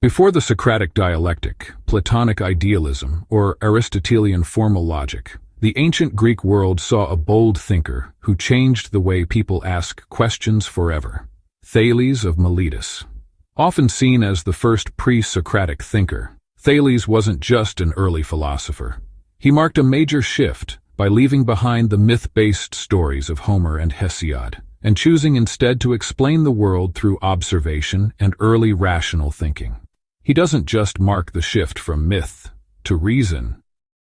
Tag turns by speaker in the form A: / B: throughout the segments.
A: Before the Socratic dialectic, Platonic idealism, or Aristotelian formal logic, the ancient Greek world saw a bold thinker who changed the way people ask questions forever. Thales of Miletus. Often seen as the first pre-Socratic thinker, Thales wasn't just an early philosopher. He marked a major shift by leaving behind the myth-based stories of Homer and Hesiod, and choosing instead to explain the world through observation and early rational thinking. He doesn't just mark the shift from myth to reason.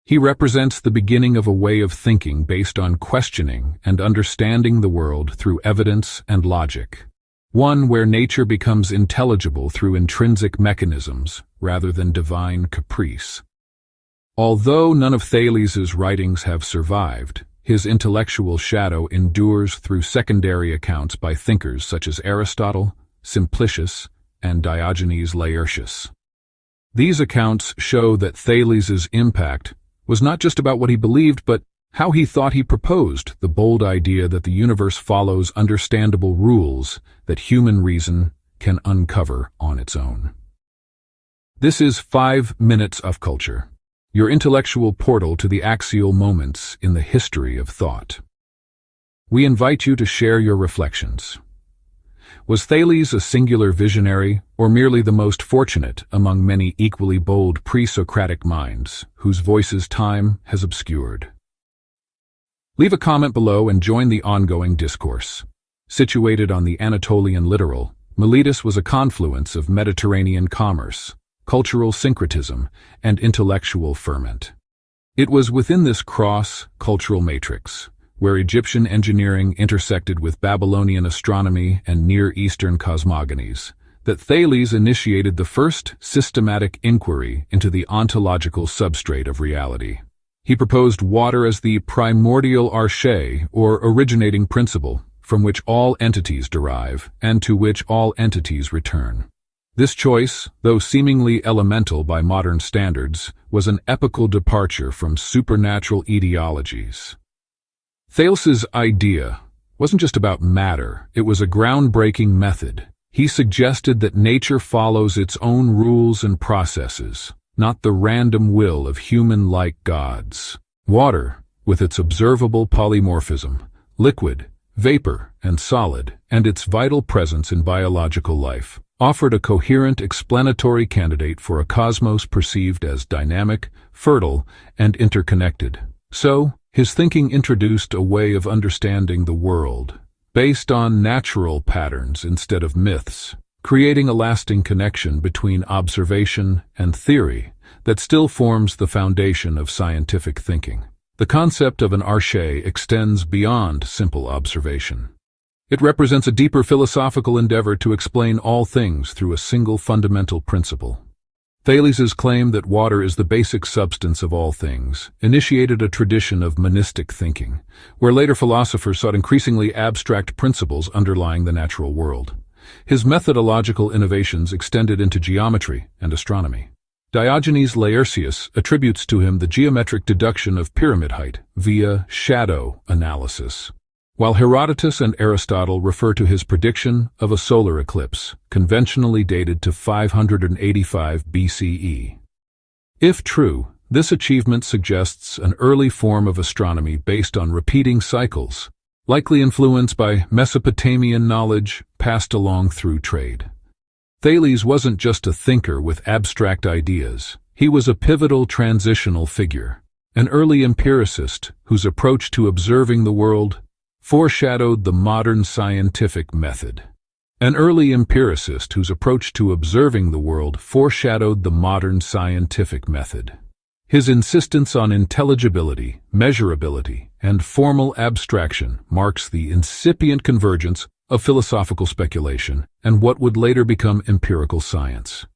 A: He represents the beginning of a way of thinking based on questioning and understanding the world through evidence and logic. One where nature becomes intelligible through intrinsic mechanisms rather than divine caprice. Although none of Thales's writings have survived, his intellectual shadow endures through secondary accounts by thinkers such as Aristotle, Simplicius, and Diogenes Laertius. These accounts show that Thales's impact was not just about what he believed, but how he thought. He proposed the bold idea that the universe follows understandable rules that human reason can uncover on its own. This is 5 Minutes of Culture, your intellectual portal to the axial moments in the history of thought. We invite you to share your reflections. Was Thales a singular visionary, or merely the most fortunate among many equally bold pre-Socratic minds, whose voices time has obscured? Leave a comment below and join the ongoing discourse. Situated on the Anatolian littoral, Miletus was a confluence of Mediterranean commerce, cultural syncretism, and intellectual ferment. It was within this cross-cultural matrix, where Egyptian engineering intersected with Babylonian astronomy and Near Eastern cosmogonies, that Thales initiated the first systematic inquiry into the ontological substrate of reality. He proposed water as the primordial arche, or originating principle, from which all entities derive and to which all entities return. This choice, though seemingly elemental by modern standards, was an epochal departure from supernatural etiologies. Thales's idea wasn't just about matter, it was a groundbreaking method. He suggested that nature follows its own rules and processes, not the random will of human-like gods. Water, with its observable polymorphism, liquid, vapor, and solid, and its vital presence in biological life, offered a coherent explanatory candidate for a cosmos perceived as dynamic, fertile, and interconnected. So, his thinking introduced a way of understanding the world, based on natural patterns instead of myths, creating a lasting connection between observation and theory that still forms the foundation of scientific thinking. The concept of an arche extends beyond simple observation. It represents a deeper philosophical endeavor to explain all things through a single fundamental principle. Thales's claim that water is the basic substance of all things initiated a tradition of monistic thinking, where later philosophers sought increasingly abstract principles underlying the natural world. His methodological innovations extended into geometry and astronomy. Diogenes Laertius attributes to him the geometric deduction of pyramid height via shadow analysis, while Herodotus and Aristotle refer to his prediction of a solar eclipse, conventionally dated to 585 BCE. If true, this achievement suggests an early form of astronomy based on repeating cycles, likely influenced by Mesopotamian knowledge passed along through trade. Thales wasn't just a thinker with abstract ideas, he was a pivotal transitional figure, an early empiricist whose approach to observing the world foreshadowed the modern scientific method. An early empiricist whose approach to observing the world foreshadowed the modern scientific method. His insistence on intelligibility, measurability, and formal abstraction marks the incipient convergence of philosophical speculation and what would later become empirical science.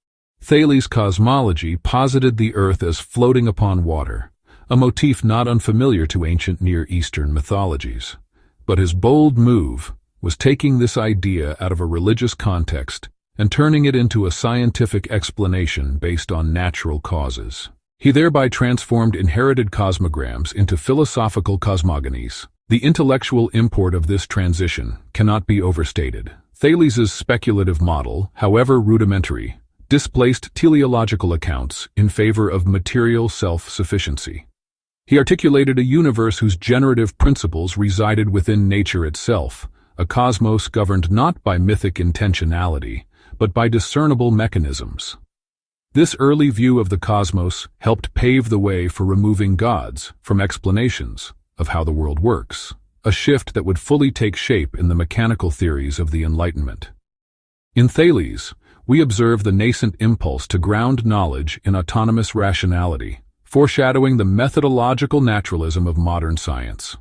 A: Thales' cosmology posited the Earth as floating upon water, a motif not unfamiliar to ancient Near Eastern mythologies. But his bold move was taking this idea out of a religious context and turning it into a scientific explanation based on natural causes. He thereby transformed inherited cosmograms into philosophical cosmogonies. The intellectual import of this transition cannot be overstated. Thales's speculative model, however rudimentary, displaced teleological accounts in favor of material self-sufficiency. He articulated a universe whose generative principles resided within nature itself, a cosmos governed not by mythic intentionality, but by discernible mechanisms. This early view of the cosmos helped pave the way for removing gods from explanations of how the world works, a shift that would fully take shape in the mechanical theories of the Enlightenment. In Thales, we observe the nascent impulse to ground knowledge in autonomous rationality, foreshadowing the methodological naturalism of modern science.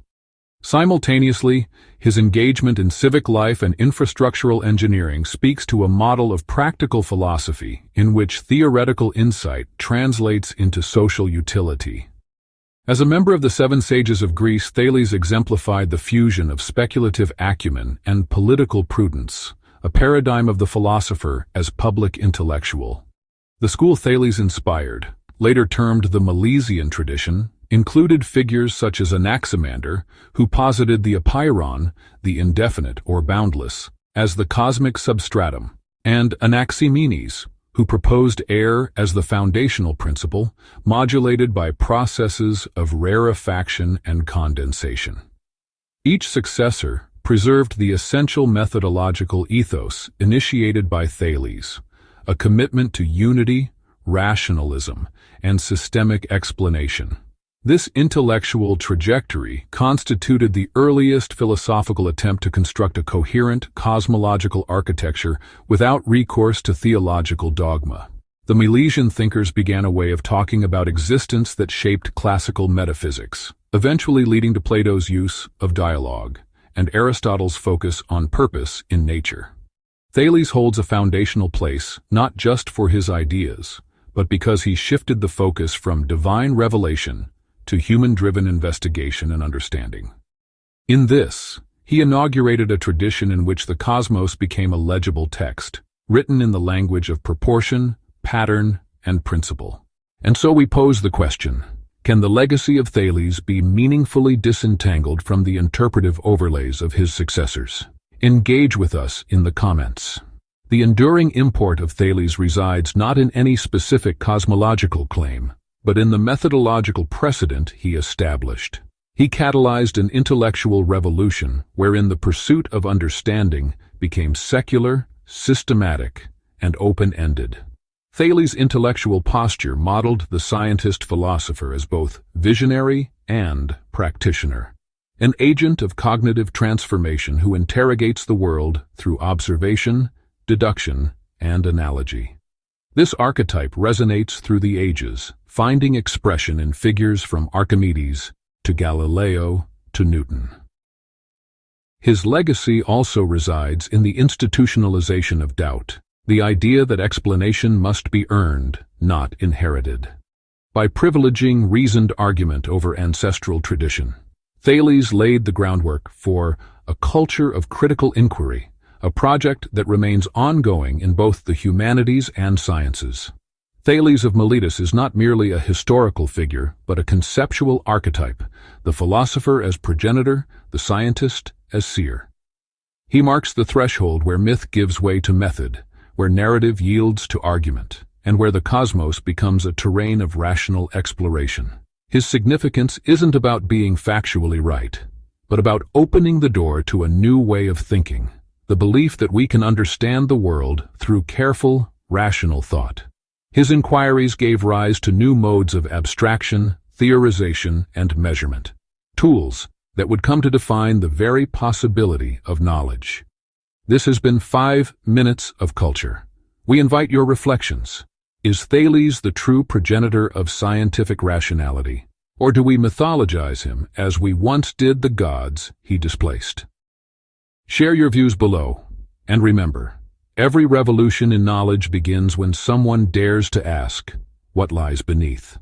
A: Simultaneously, his engagement in civic life and infrastructural engineering speaks to a model of practical philosophy in which theoretical insight translates into social utility. As a member of the Seven Sages of Greece, Thales exemplified the fusion of speculative acumen and political prudence, a paradigm of the philosopher as public intellectual. The school Thales inspired, later termed the Milesian tradition, included figures such as Anaximander, who posited the apeiron, the indefinite or boundless, as the cosmic substratum, and Anaximenes, who proposed air as the foundational principle, modulated by processes of rarefaction and condensation. Each successor preserved the essential methodological ethos initiated by Thales, a commitment to unity, rationalism, and systemic explanation. This intellectual trajectory constituted the earliest philosophical attempt to construct a coherent cosmological architecture without recourse to theological dogma. The Milesian thinkers began a way of talking about existence that shaped classical metaphysics, eventually leading to Plato's use of dialogue and Aristotle's focus on purpose in nature. Thales holds a foundational place not just for his ideas, but because he shifted the focus from divine revelation to human-driven investigation and understanding. In this, he inaugurated a tradition in which the cosmos became a legible text, written in the language of proportion, pattern, and principle. And so we pose the question, can the legacy of Thales be meaningfully disentangled from the interpretive overlays of his successors? Engage with us in the comments. The enduring import of Thales resides not in any specific cosmological claim, but in the methodological precedent he established. He catalyzed an intellectual revolution wherein the pursuit of understanding became secular, systematic, and open-ended. Thales' intellectual posture modeled the scientist-philosopher as both visionary and practitioner, an agent of cognitive transformation who interrogates the world through observation, deduction, and analogy. This archetype resonates through the ages, finding expression in figures from Archimedes to Galileo to Newton. His legacy also resides in the institutionalization of doubt, the idea that explanation must be earned, not inherited. By privileging reasoned argument over ancestral tradition, Thales laid the groundwork for a culture of critical inquiry, a project that remains ongoing in both the humanities and sciences. Thales of Miletus is not merely a historical figure, but a conceptual archetype, the philosopher as progenitor, the scientist as seer. He marks the threshold where myth gives way to method, where narrative yields to argument, and where the cosmos becomes a terrain of rational exploration. His significance isn't about being factually right, but about opening the door to a new way of thinking, the belief that we can understand the world through careful, rational thought. His inquiries gave rise to new modes of abstraction, theorization, and measurement, tools that would come to define the very possibility of knowledge. This has been 5 Minutes of Culture. We invite your reflections. Is Thales the true progenitor of scientific rationality, or do we mythologize him as we once did the gods he displaced? Share your views below, and remember, every revolution in knowledge begins when someone dares to ask, what lies beneath?